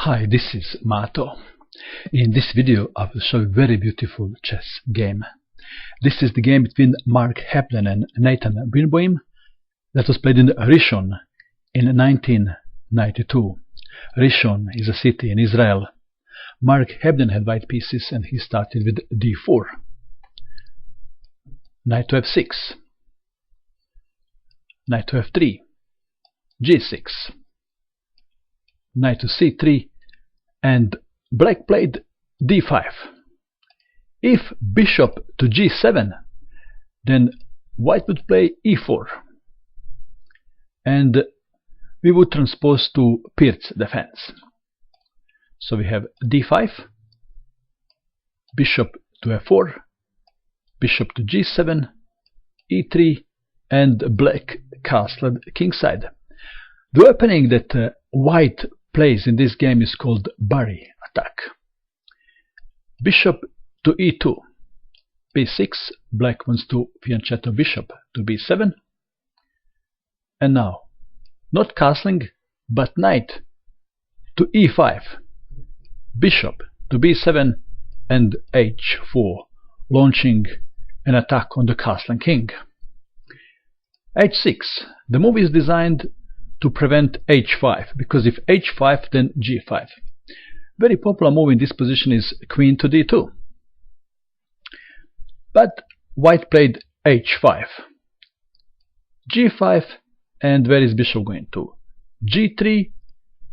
Hi, this is Mato. In this video I will show you a very beautiful chess game. This is the game between Mark Hebden and Nathan Birnboim that was played in Rishon in 1992. Rishon is a city in Israel. Mark Hebden had white pieces and he started with d4. Knight to f6. Knight to f3. g6. Knight to c3, and black played d5. If bishop to g7, then white would play e4, and we would transpose to Pirt's defense. So we have d5, bishop to f4, bishop to g7, e3, and black castled kingside. The opening that white plays in this game is called Barry attack. Bishop to e2, b6, black wants to fianchetto bishop to b7, and now, not castling, but knight to e5, bishop to b7 and h4, launching an attack on the castling king. h6, the move is designed to prevent h5, because if h5 then g5. Very popular move in this position is queen to d2. But white played h5, g5, and where is bishop going to? g3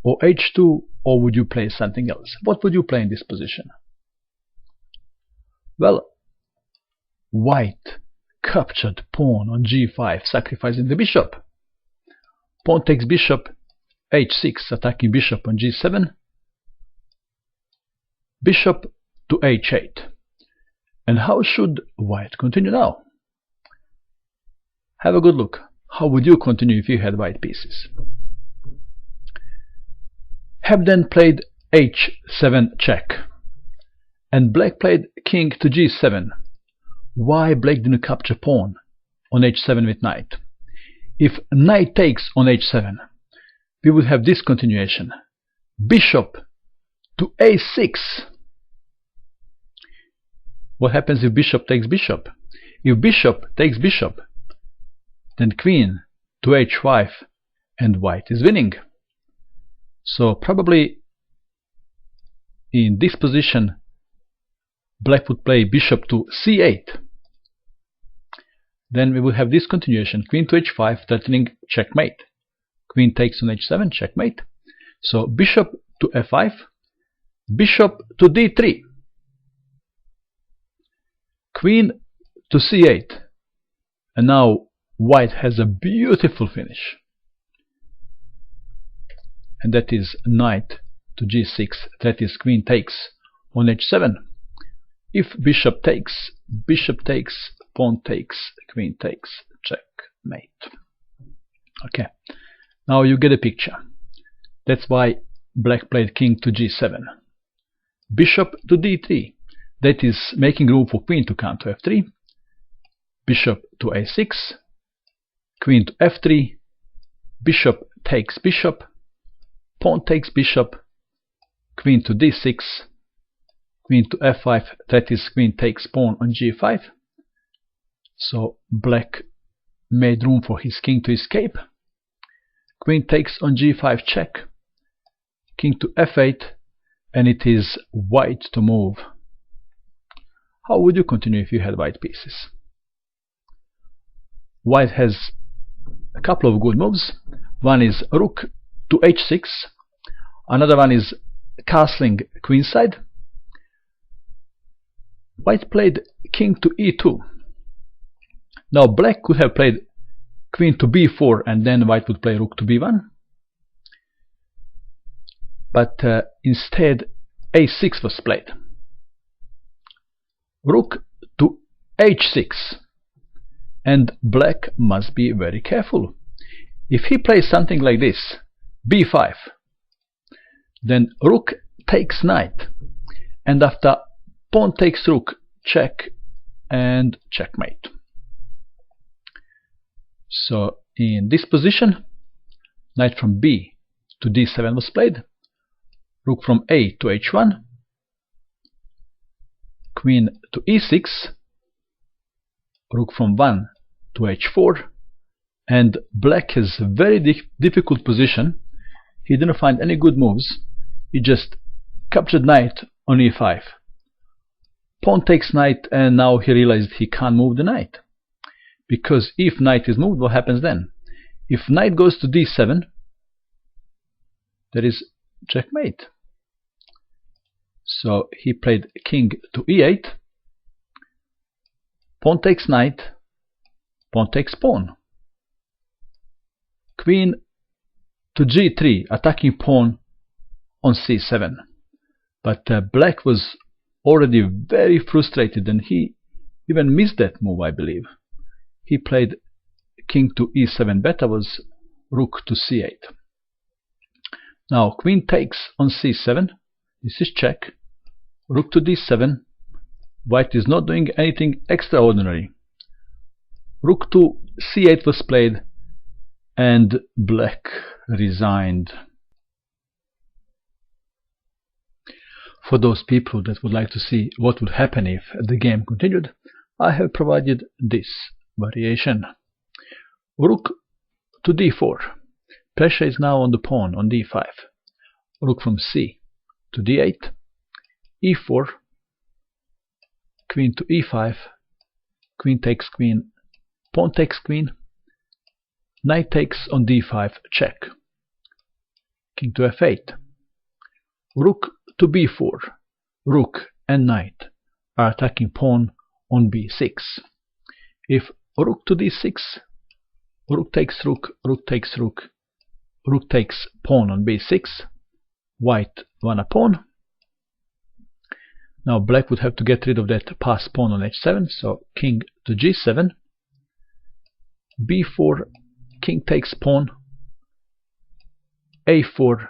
or h2, or would you play something else? What would you play in this position? Well, white captured pawn on g5, sacrificing the bishop. Pawn takes bishop, h6, attacking bishop on g7, bishop to h8. And how should white continue now? Have a good look. How would you continue if you had white pieces? Hebden played h7 check, and black played king to g7. Why black didn't capture pawn on h7 with knight? If knight takes on h7, we would have this continuation. Bishop to a6. What happens if bishop takes bishop? If bishop takes bishop, then queen to h5, and white is winning. So probably in this position, black would play bishop to c8. Then we will have this continuation, queen to h5, threatening checkmate. Queen takes on h7, checkmate. So bishop to f5, bishop to d3, queen to c8, and now white has a beautiful finish. And that is knight to g6, that is queen takes on h7. If bishop takes, pawn takes, queen takes, checkmate. Okay, now you get a picture. That's why black played king to g7. Bishop to d3, that is making room for queen to come to f3. Bishop to a6, queen to f3, bishop takes bishop, pawn takes bishop, queen to d6, queen to f5, that is queen takes pawn on g5. So black made room for his king to escape. Queen takes on g5 check, king to f8, and it is white to move. How would you continue if you had white pieces? White has a couple of good moves. One is rook to h6, another one is castling queenside. White played king to e2. Now black could have played queen to b4, and then white would play rook to b1. But instead a6 was played. Rook to h6, and black must be very careful. If he plays something like this, b5, then rook takes knight, and after pawn takes rook, check and checkmate. So in this position, knight from b to d7 was played. rook from A to H1, queen to E6, rook from 1 to H4, and black has a very difficult position. He didn't find any good moves. He just captured knight on E5. Pawn takes knight, and now he realized he can't move the knight. Because if knight is moved, what happens then? If knight goes to D7, there is checkmate. So he played king to E8, pawn takes knight, pawn takes pawn, queen to G3, attacking pawn on C7. But black was already very frustrated, and he even missed that move, I believe. He played king to E7 beta, was rook to C8. Now queen takes on C7, this is check, rook to D7, white is not doing anything extraordinary. Rook to C8 was played, and black resigned. For those people that would like to see what would happen if the game continued, I have provided this variation. Rook to D4. Pressure is now on the pawn on D5. Rook from C to D8. E4. Queen to E5. Queen takes queen. Pawn takes queen. Knight takes on D5. Check. King to F8. Rook to B4. Rook and knight are attacking pawn on B6. If rook to D6, rook takes rook, rook takes rook, rook takes pawn on B6, white won a pawn. Now black would have to get rid of that passed pawn on H7, so king to G7, B4, king takes pawn, A4,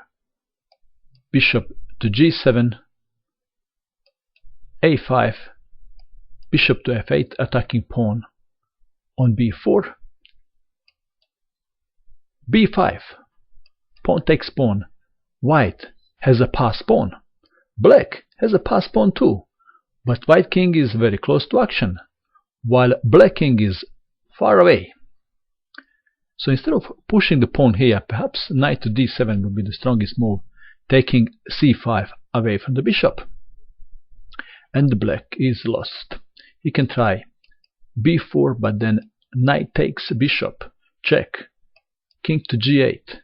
bishop to G7, A5, bishop to F8, attacking pawn on B4, B5, pawn takes pawn, white has a passed pawn, black has a passed pawn too, but white king is very close to action, while black king is far away. So instead of pushing the pawn here, perhaps knight to D7 would be the strongest move, taking C5 away from the bishop. And the black is lost. He can try B4, but then knight takes bishop, check, king to G8,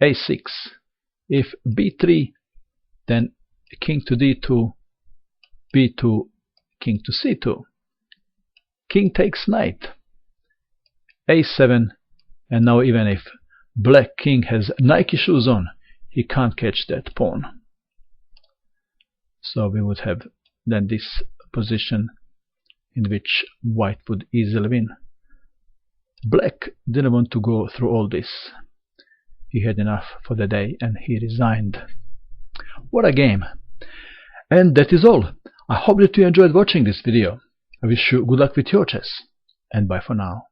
A6. If B3, then king to D2, B2, king to C2. King takes knight, A7, and now even if black king has Nike shoes on, he can't catch that pawn. So we would have then this position in which white would easily win. Black didn't want to go through all this. He had enough for the day and he resigned. What a game! And that is all. I hope that you enjoyed watching this video. I wish you good luck with your chess, and bye for now.